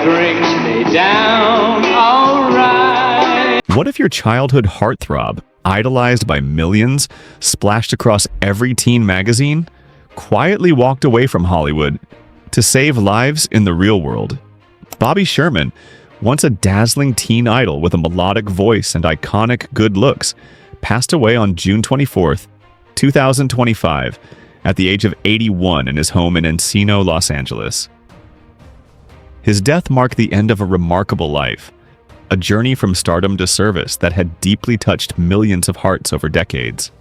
brings me down, alright. What if your childhood heartthrob, idolized by millions, splashed across every teen magazine, quietly walked away from Hollywood to save lives in the real world? Bobby Sherman, once a dazzling teen idol with a melodic voice and iconic good looks, passed away on June 24th, 2025, at the age of 81 in his home in Encino, Los Angeles. His death marked the end of a remarkable life, a journey from stardom to service that had deeply touched millions of hearts over decades.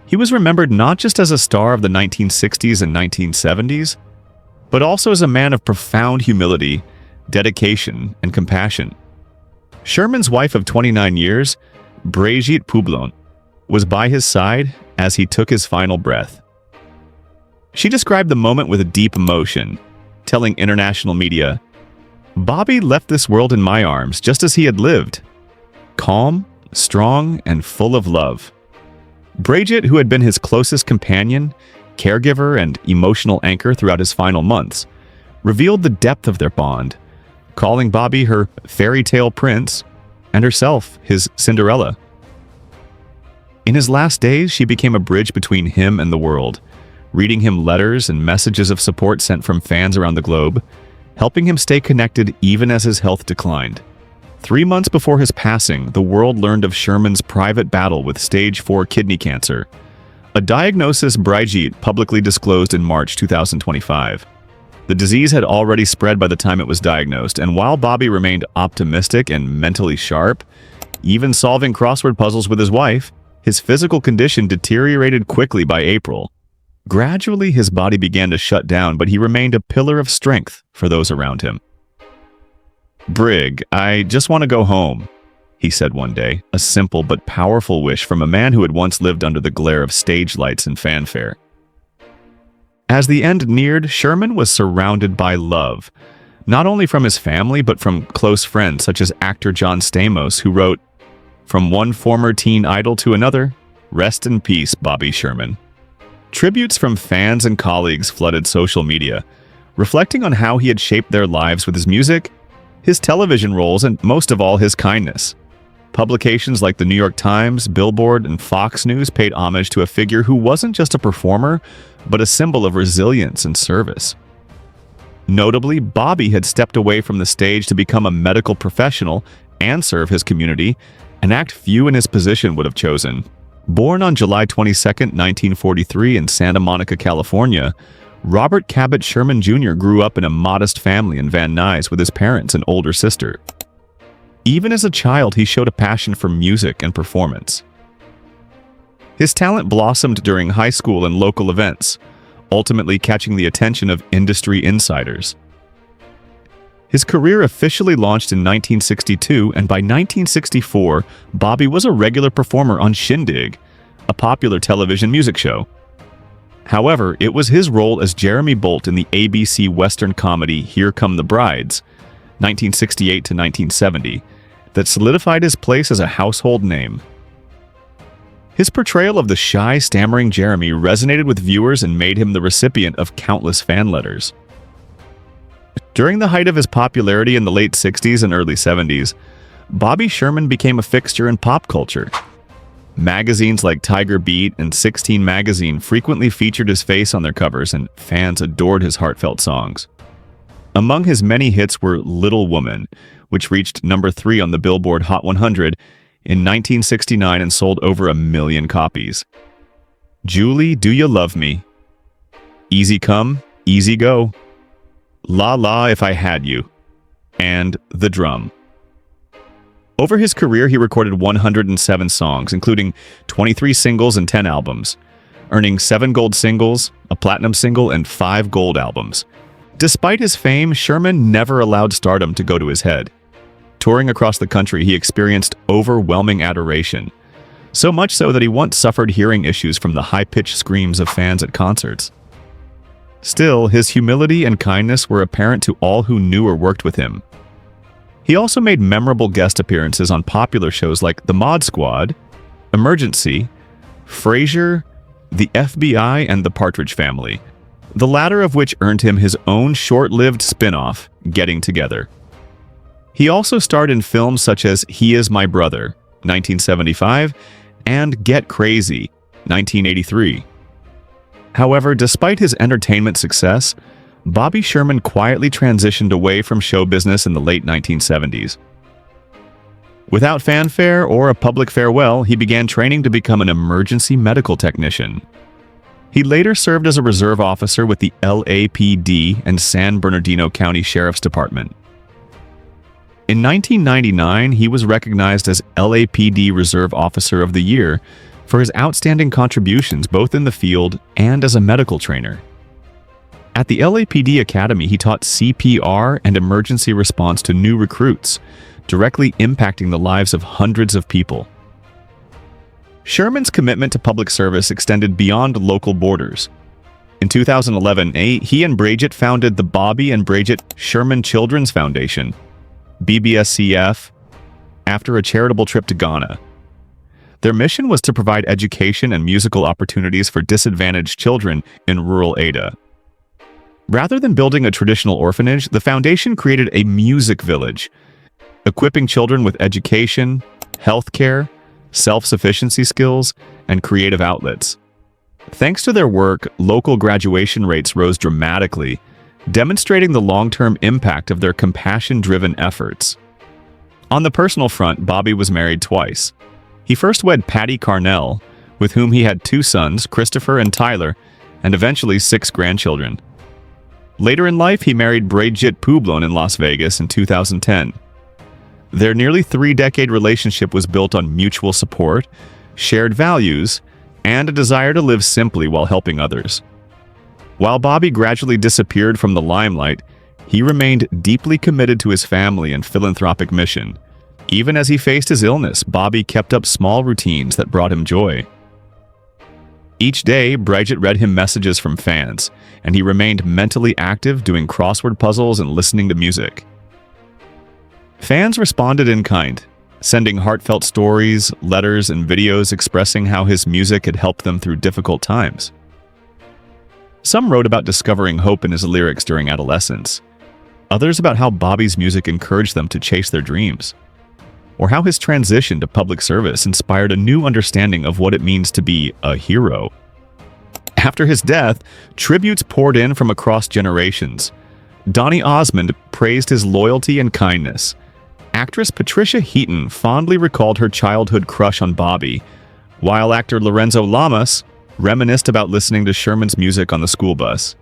He was remembered not just as a star of the 1960s and 1970s, but also as a man of profound humility, dedication, and compassion. Sherman's wife of 29 years, Brigitte Poublon, was by his side as he took his final breath. She described the moment with a deep emotion, telling international media, "Bobby left this world in my arms just as he had lived, calm, strong, and full of love." Brigitte, who had been his closest companion, caregiver, and emotional anchor throughout his final months, revealed the depth of their bond, calling Bobby her fairy tale prince and herself his Cinderella. In his last days, she became a bridge between him and the world, reading him letters and messages of support sent from fans around the globe, helping him stay connected even as his health declined. 3 months before his passing, the world learned of Sherman's private battle with stage 4 kidney cancer, a diagnosis Brigitte publicly disclosed in March 2025. The disease had already spread by the time it was diagnosed, and while Bobby remained optimistic and mentally sharp, even solving crossword puzzles with his wife, his physical condition deteriorated quickly by April. Gradually, his body began to shut down, but he remained a pillar of strength for those around him. "Brig, I just want to go home," he said one day, a simple but powerful wish from a man who had once lived under the glare of stage lights and fanfare. As the end neared, Sherman was surrounded by love, not only from his family but from close friends such as actor John Stamos, who wrote, "From one former teen idol to another, rest in peace, Bobby Sherman." Tributes from fans and colleagues flooded social media, reflecting on how he had shaped their lives with his music, his television roles, and most of all, his kindness. Publications like the New York Times, Billboard, and Fox News paid homage to a figure who wasn't just a performer, but a symbol of resilience and service. Notably, Bobby had stepped away from the stage to become a medical professional and serve his community, an act few in his position would have chosen. Born on July 22, 1943 in Santa Monica, California, Robert Cabot Sherman Jr. grew up in a modest family in Van Nuys with his parents and older sister. Even as a child, he showed a passion for music and performance. His talent blossomed during high school and local events, ultimately catching the attention of industry insiders. His career officially launched in 1962, and by 1964, Bobby was a regular performer on Shindig, a popular television music show. However, it was his role as Jeremy Bolt in the ABC Western comedy Here Come the Brides, 1968 to 1970, that solidified his place as a household name. His portrayal of the shy, stammering Jeremy resonated with viewers and made him the recipient of countless fan letters. During the height of his popularity in the late 60s and early 70s, Bobby Sherman became a fixture in pop culture. Magazines like Tiger Beat and 16 Magazine frequently featured his face on their covers, and fans adored his heartfelt songs. Among his many hits were Little Woman, which reached number 3 on the Billboard Hot 100 in 1969 and sold over 1 million copies. Julie, Do You Love Me? Easy Come, Easy Go. La La If I Had You, and The Drum. Over his career, he recorded 107 songs, including 23 singles and 10 albums, earning 7 gold singles, a platinum single, and 5 gold albums. Despite his fame, Sherman never allowed stardom to go to his head. Touring across the country, he experienced overwhelming adoration, so much so that he once suffered hearing issues from the high-pitched screams of fans at concerts. Still, his humility and kindness were apparent to all who knew or worked with him. He also made memorable guest appearances on popular shows like The Mod Squad, Emergency, Frasier, The FBI, and The Partridge Family, the latter of which earned him his own short-lived spin-off, Getting Together. He also starred in films such as He Is My Brother, 1975, and Get Crazy, 1983. However, despite his entertainment success, Bobby Sherman quietly transitioned away from show business in the late 1970s. Without fanfare or a public farewell, he began training to become an emergency medical technician. He later served as a reserve officer with the LAPD and San Bernardino County Sheriff's Department. In 1999, he was recognized as LAPD Reserve Officer of the Year for his outstanding contributions both in the field and as a medical trainer. At the LAPD Academy, he taught CPR and emergency response to new recruits, directly impacting the lives of hundreds of people. Sherman's commitment to public service extended beyond local borders. In 2011, he and Bridget founded the Bobby and Bridget Sherman Children's Foundation, BBSCF, after a charitable trip to Ghana. Their mission was to provide education and musical opportunities for disadvantaged children in rural Ada. Rather than building a traditional orphanage, the foundation created a music village, equipping children with education, healthcare, self-sufficiency skills, and creative outlets. Thanks to their work, local graduation rates rose dramatically, demonstrating the long-term impact of their compassion-driven efforts. On the personal front, Bobby was married twice. He first wed Patty Carnell, with whom he had 2 sons, Christopher and Tyler, and eventually 6 grandchildren. Later in life, he married Bridget Publon in Las Vegas in 2010. Their nearly 3-decade relationship was built on mutual support, shared values, and a desire to live simply while helping others. While Bobby gradually disappeared from the limelight, he remained deeply committed to his family and philanthropic mission. Even as he faced his illness, Bobby kept up small routines that brought him joy. Each day, Bridget read him messages from fans, and he remained mentally active doing crossword puzzles and listening to music. Fans responded in kind, sending heartfelt stories, letters, and videos expressing how his music had helped them through difficult times. Some wrote about discovering hope in his lyrics during adolescence, others about how Bobby's music encouraged them to chase their dreams, or how his transition to public service inspired a new understanding of what it means to be a hero. After his death, tributes poured in from across generations. Donny Osmond praised his loyalty and kindness. Actress Patricia Heaton fondly recalled her childhood crush on Bobby, while actor Lorenzo Lamas reminisced about listening to Sherman's music on the school bus.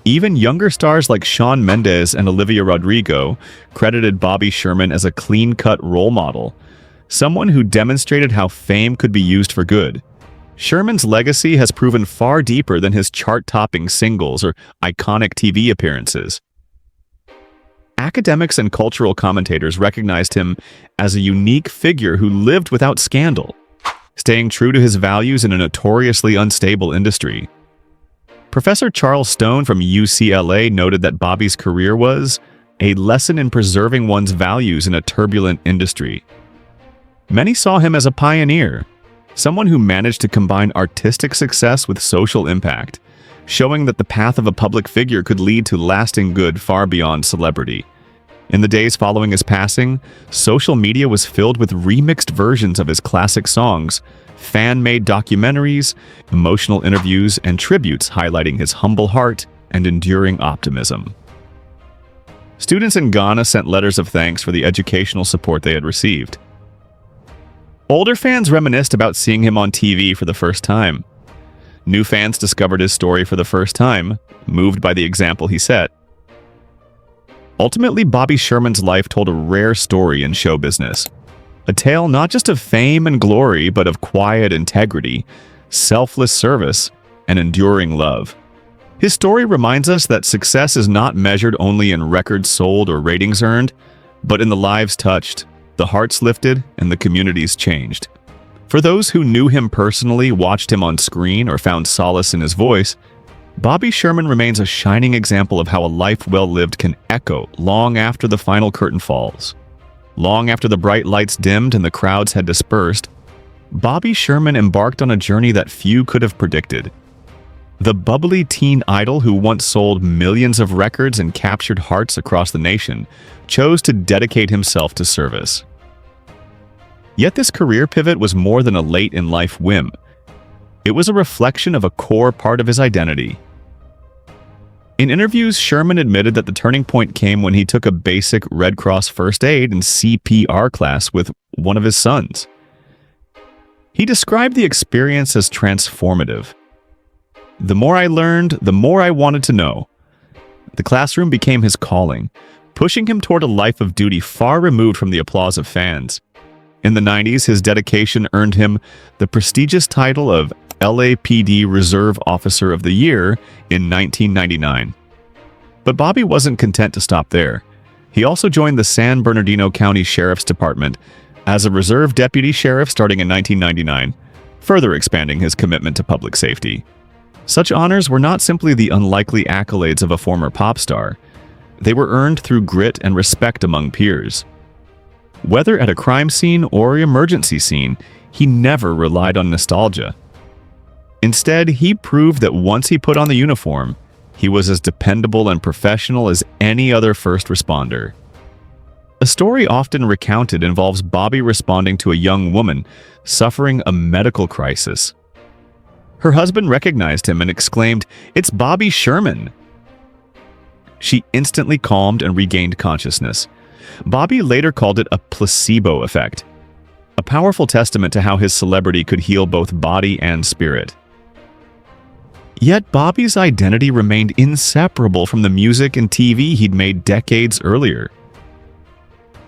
Even younger stars like Shawn Mendes and Olivia Rodrigo credited Bobby Sherman as a clean-cut role model, someone who demonstrated how fame could be used for good. Sherman's legacy has proven far deeper than his chart-topping singles or iconic TV appearances. Academics and cultural commentators recognized him as a unique figure who lived without scandal, staying true to his values in a notoriously unstable industry. Professor Charles Stone from UCLA noted that Bobby's career was a lesson in preserving one's values in a turbulent industry. Many saw him as a pioneer, someone who managed to combine artistic success with social impact, showing that the path of a public figure could lead to lasting good far beyond celebrity. In the days following his passing, social media was filled with remixed versions of his classic songs, fan-made documentaries, emotional interviews, and tributes highlighting his humble heart and enduring optimism. Students in Ghana sent letters of thanks for the educational support they had received. Older fans reminisced about seeing him on TV for the first time. New fans discovered his story for the first time, moved by the example he set. Ultimately, Bobby Sherman's life told a rare story in show business. A tale not just of fame and glory, but of quiet integrity, selfless service, and enduring love. His story reminds us that success is not measured only in records sold or ratings earned, but in the lives touched, the hearts lifted, and the communities changed. For those who knew him personally, watched him on screen, or found solace in his voice, Bobby Sherman remains a shining example of how a life well lived can echo long after the final curtain falls. Long after the bright lights dimmed and the crowds had dispersed, Bobby Sherman embarked on a journey that few could have predicted. The bubbly teen idol who once sold millions of records and captured hearts across the nation chose to dedicate himself to service. Yet this career pivot was more than a late-in-life whim. It was a reflection of a core part of his identity. In interviews, Sherman admitted that the turning point came when he took a basic Red Cross first aid and CPR class with one of his sons. He described the experience as transformative. The more I learned, the more I wanted to know. The classroom became his calling, pushing him toward a life of duty far removed from the applause of fans. In the 90s, his dedication earned him the prestigious title of LAPD Reserve Officer of the Year in 1999. But Bobby wasn't content to stop there. He also joined the San Bernardino County Sheriff's Department as a reserve deputy sheriff starting in 1999, further expanding his commitment to public safety. Such honors were not simply the unlikely accolades of a former pop star. They were earned through grit and respect among peers. Whether at a crime scene or emergency scene, he never relied on nostalgia. Instead, he proved that once he put on the uniform, he was as dependable and professional as any other first responder. A story often recounted involves Bobby responding to a young woman suffering a medical crisis. Her husband recognized him and exclaimed, "It's Bobby Sherman!" She instantly calmed and regained consciousness. Bobby later called it a placebo effect, a powerful testament to how his celebrity could heal both body and spirit. Yet Bobby's identity remained inseparable from the music and TV he'd made decades earlier.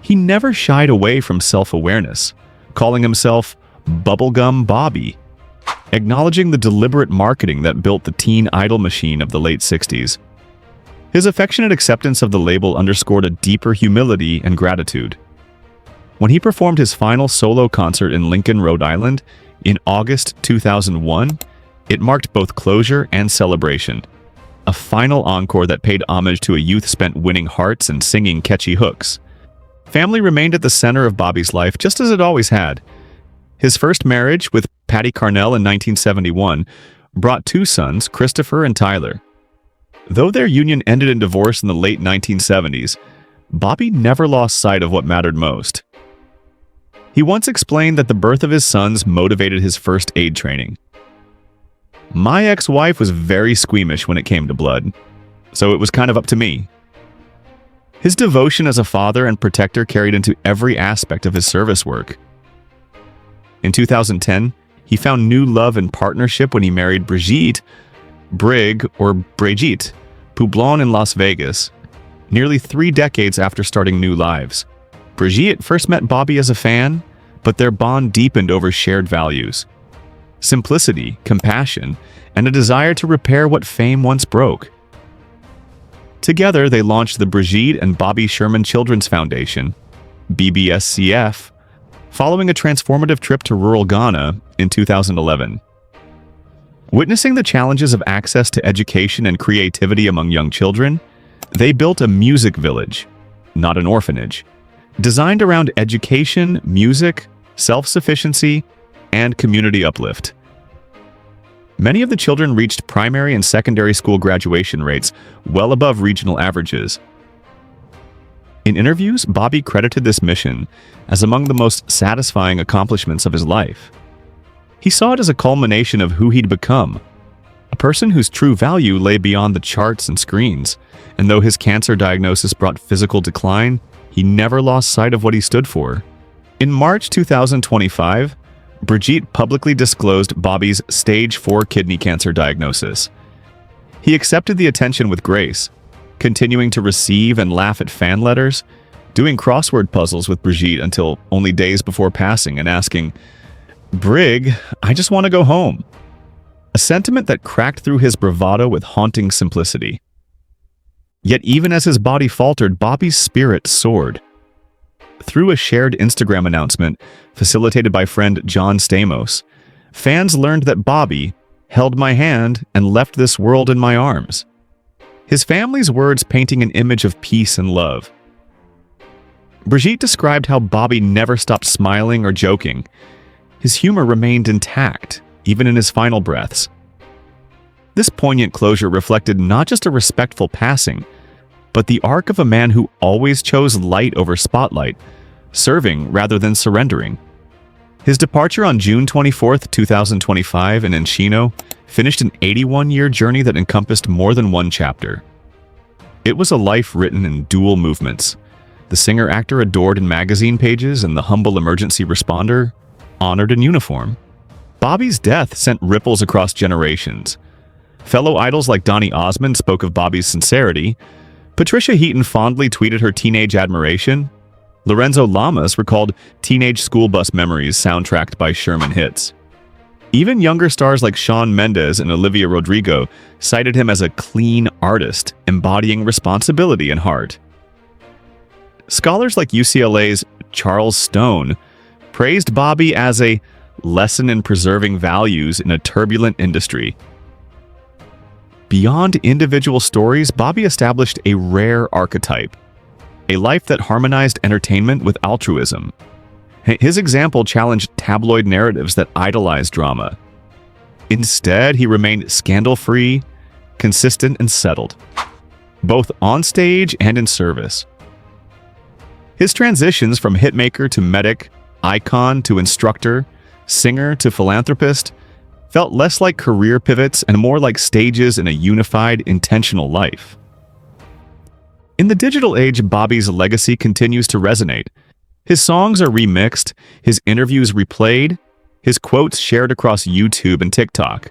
He never shied away from self-awareness, calling himself Bubblegum Bobby, acknowledging the deliberate marketing that built the teen idol machine of the late 60s. His affectionate acceptance of the label underscored a deeper humility and gratitude. When he performed his final solo concert in Lincoln, Rhode Island, in August 2001, it marked both closure and celebration, a final encore that paid homage to a youth spent winning hearts and singing catchy hooks. Family remained at the center of Bobby's life, just as it always had. His first marriage, with Patty Carnell in 1971, brought two sons, Christopher and Tyler. Though their union ended in divorce in the late 1970s, Bobby never lost sight of what mattered most. He once explained that the birth of his sons motivated his first aid training. "My ex-wife was very squeamish when it came to blood, so it was kind of up to me." His devotion as a father and protector carried into every aspect of his service work. In 2010, he found new love and partnership when he married Brigitte Poublon in Las Vegas, nearly 3 decades after starting new lives. Brigitte first met Bobby as a fan, but their bond deepened over shared values: simplicity, compassion, and a desire to repair what fame once broke. Together, they launched the Brigitte and Bobby Sherman Children's Foundation, BBSCF, following a transformative trip to rural Ghana in 2011. Witnessing the challenges of access to education and creativity among young children, they built a music village, not an orphanage, designed around education, music, self-sufficiency, and community uplift. Many of the children reached primary and secondary school graduation rates well above regional averages. In interviews, Bobby credited this mission as among the most satisfying accomplishments of his life. He saw it as a culmination of who he'd become, a person whose true value lay beyond the charts and screens, and though his cancer diagnosis brought physical decline, he never lost sight of what he stood for. In March 2025, Brigitte publicly disclosed Bobby's stage 4 kidney cancer diagnosis. He accepted the attention with grace, continuing to receive and laugh at fan letters, doing crossword puzzles with Brigitte until only days before passing and asking, "Brig, I just want to go home." A sentiment that cracked through his bravado with haunting simplicity. Yet even as his body faltered, Bobby's spirit soared. Through a shared Instagram announcement facilitated by friend John Stamos, fans learned that Bobby held my hand and left this world in my arms. His family's words painting an image of peace and love. Brigitte described how Bobby never stopped smiling or joking. His humor remained intact, even in his final breaths. This poignant closure reflected not just a respectful passing, but the arc of a man who always chose light over spotlight, serving rather than surrendering. His departure on June 24, 2025 in Encino finished an 81-year journey that encompassed more than one chapter. It was a life written in dual movements. The singer-actor adored in magazine pages and the humble emergency responder honored in uniform. Bobby's death sent ripples across generations. Fellow idols like Donny Osmond spoke of Bobby's sincerity. Patricia Heaton fondly tweeted her teenage admiration. Lorenzo Lamas recalled teenage school bus memories soundtracked by Sherman hits. Even younger stars like Shawn Mendes and Olivia Rodrigo cited him as a clean artist, embodying responsibility and heart. Scholars like UCLA's Charles Stone praised Bobby as a lesson in preserving values in a turbulent industry. Beyond individual stories, Bobby established a rare archetype, a life that harmonized entertainment with altruism. His example challenged tabloid narratives that idolized drama. Instead, he remained scandal-free, consistent, and settled, both on stage and in service. His transitions from hitmaker to medic, icon to instructor, singer to philanthropist felt less like career pivots and more like stages in a unified, intentional life. In the digital age, Bobby's legacy continues to resonate. His songs are remixed, his interviews replayed, his quotes shared across YouTube and TikTok.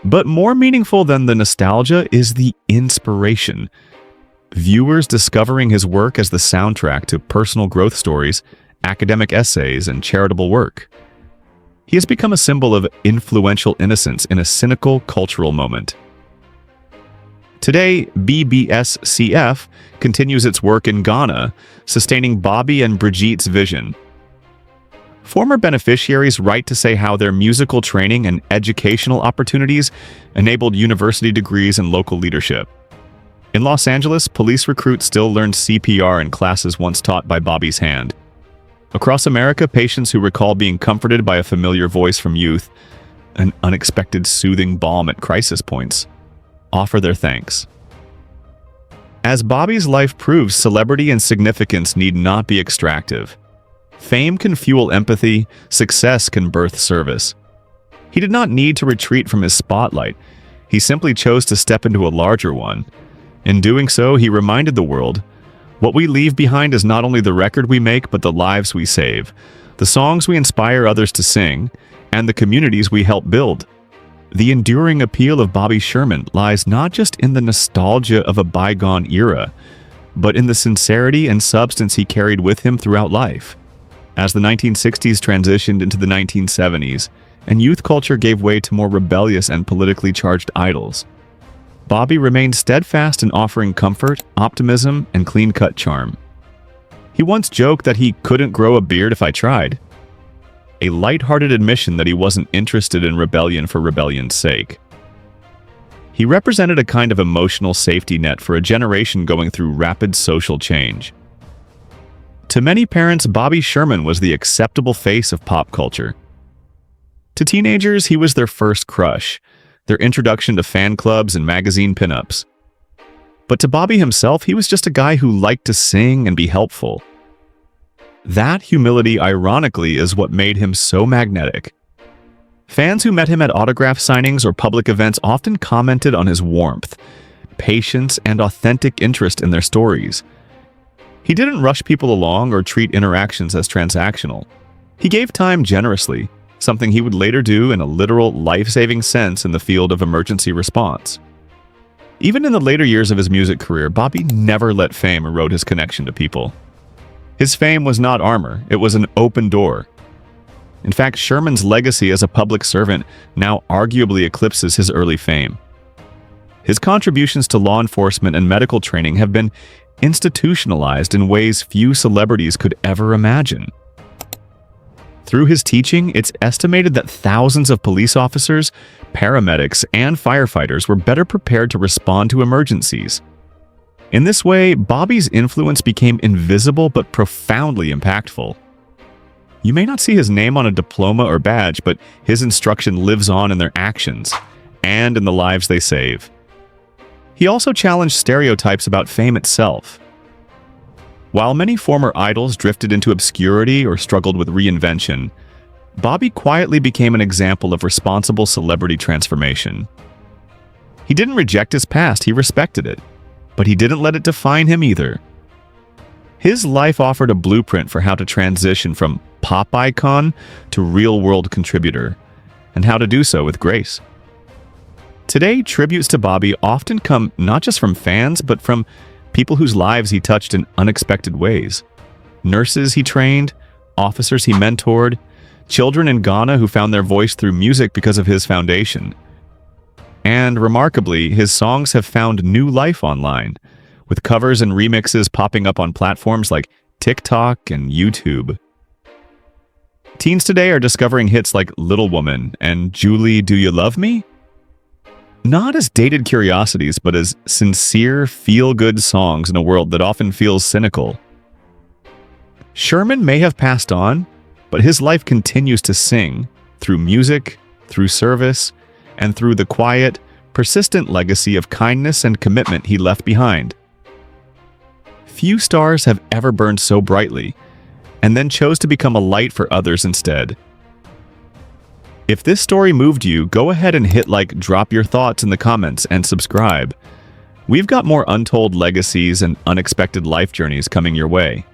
But more meaningful than the nostalgia is the inspiration. Viewers discovering his work as the soundtrack to personal growth stories, academic essays, and charitable work. He has become a symbol of influential innocence in a cynical cultural moment. Today, BBSCF continues its work in Ghana, sustaining Bobby and Brigitte's vision. Former beneficiaries write to say how their musical training and educational opportunities enabled university degrees and local leadership. In Los Angeles, police recruits still learned CPR in classes once taught by Bobby's hand. Across America, patients who recall being comforted by a familiar voice from youth, an unexpected soothing balm at crisis points, offer their thanks. As Bobby's life proves, celebrity and significance need not be extractive. Fame can fuel empathy, success can birth service. He did not need to retreat from his spotlight. He simply chose to step into a larger one. In doing so, he reminded the world, what we leave behind is not only the record we make, but the lives we save, the songs we inspire others to sing, and the communities we help build. The enduring appeal of Bobby Sherman lies not just in the nostalgia of a bygone era, but in the sincerity and substance he carried with him throughout life. As the 1960s transitioned into the 1970s, and youth culture gave way to more rebellious and politically charged idols, Bobby remained steadfast in offering comfort, optimism, and clean-cut charm. He once joked that he couldn't grow a beard if I tried, a light-hearted admission that he wasn't interested in rebellion for rebellion's sake. He represented a kind of emotional safety net for a generation going through rapid social change. To many parents, Bobby Sherman was the acceptable face of pop culture. To teenagers, he was their first crush, their introduction to fan clubs and magazine pinups. But to Bobby himself, he was just a guy who liked to sing and be helpful. That humility, ironically, is what made him so magnetic. Fans who met him at autograph signings or public events often commented on his warmth, patience, and authentic interest in their stories. He didn't rush people along or treat interactions as transactional. He gave time generously, something he would later do in a literal life-saving sense in the field of emergency response. Even in the later years of his music career, Bobby never let fame erode his connection to people. His fame was not armor, it was an open door. In fact, Sherman's legacy as a public servant now arguably eclipses his early fame. His contributions to law enforcement and medical training have been institutionalized in ways few celebrities could ever imagine. Through his teaching, it's estimated that thousands of police officers, paramedics, and firefighters were better prepared to respond to emergencies. In this way, Bobby's influence became invisible but profoundly impactful. You may not see his name on a diploma or badge, but his instruction lives on in their actions, and in the lives they save. He also challenged stereotypes about fame itself. While many former idols drifted into obscurity or struggled with reinvention, Bobby quietly became an example of responsible celebrity transformation. He didn't reject his past, he respected it, but he didn't let it define him either. His life offered a blueprint for how to transition from pop icon to real-world contributor, and how to do so with grace. Today, tributes to Bobby often come not just from fans, but from people whose lives he touched in unexpected ways. Nurses he trained, officers he mentored, children in Ghana who found their voice through music because of his foundation. And remarkably, his songs have found new life online, with covers and remixes popping up on platforms like TikTok and YouTube. Teens today are discovering hits like Little Woman and Julie, Do You Love Me? Not as dated curiosities, but as sincere, feel-good songs in a world that often feels cynical. Sherman may have passed on, but his life continues to sing through music, through service, and through the quiet, persistent legacy of kindness and commitment he left behind. Few stars have ever burned so brightly, and then chose to become a light for others instead. If this story moved you, go ahead and hit like, drop your thoughts in the comments, and subscribe. We've got more untold legacies and unexpected life journeys coming your way.